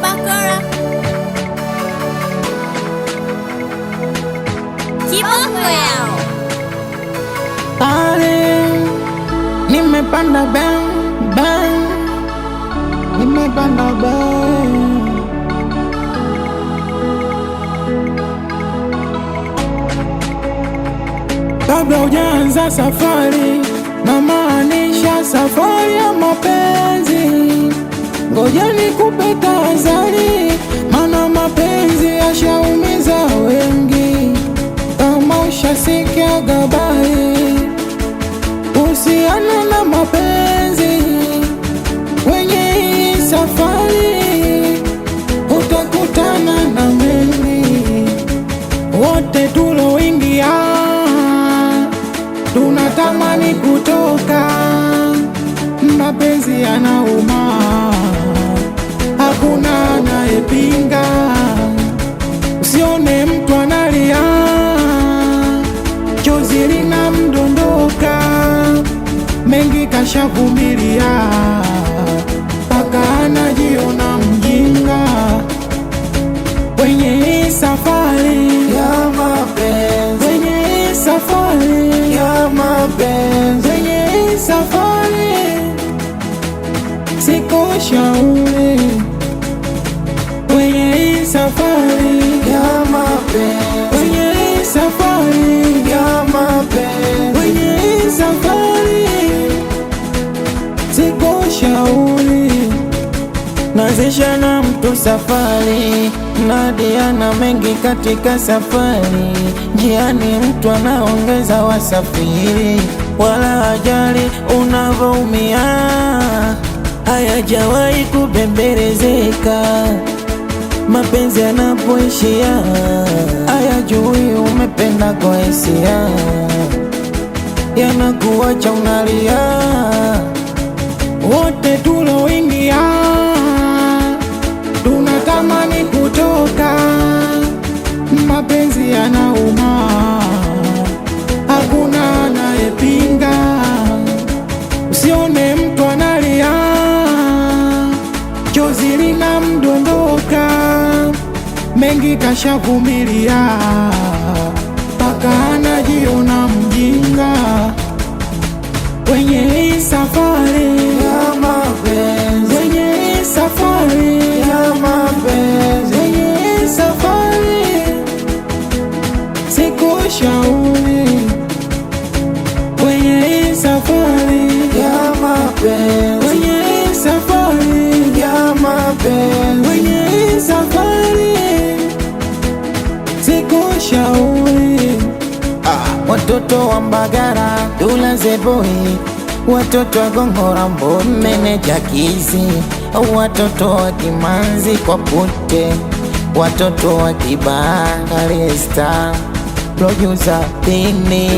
bakora kiboko yao. Nimepanda bang bang, nimepanda bang. Kabla hujaanza safari, namaanisha safari ya mapenzi, ngoja nikupe tahadhari, maana mapenzi yashaumiza wengi. Kama ushasikia habari kuhusiana na mapenzi, kwenye hii safari utakutana na mengi. Wote tuloingia tunatamani kutoka, mapenzi yanauma, hakuna anayepinga. Usione mtu analia, chozi linamdondoka, mengi kashavumilia, mpaka anajiona mjinga. Kwenye hii safari ya mapenzi, kwenye hii safari ya mapenzi, kwenye hii safari sikushauri. Kwenye hii safari ya mapenzi, kwenye hii safari ya mapenzi, kwenye hii safari sikushauri. Nazisha na mtu safari, nadia na mengi katika safari. Njiani mtu anaongeza wasafiri, wala hajali unavyoumia, hayajawahi kubembelezeka. Mapenzi yanapoishia, hayajui umependa kwa hisia, yanakuacha unalia. Wote tuloingia tunatamani kutoka, mapenzi yanauma, hakuna anayepinga. Usione mtu analia, chozi linamdondoka, mengi kashavumilia, mpaka anajiona mjinga. Kwenye hii safari ya mapenzi, kwenye hii safari ya mapenzi, kwenye hii safari sikushauri. Kwenye hii safari ya mapenzi, kwenye hii safari ya mapenzi, kwenye hii safari sikushauri. Watoto wa Mbagara Dula Zeboi, watoto wa Gongora Meneja Kizi, watoto wa Kimanzi kwa Pute, watoto wa Kibaha Resta, producer Pini.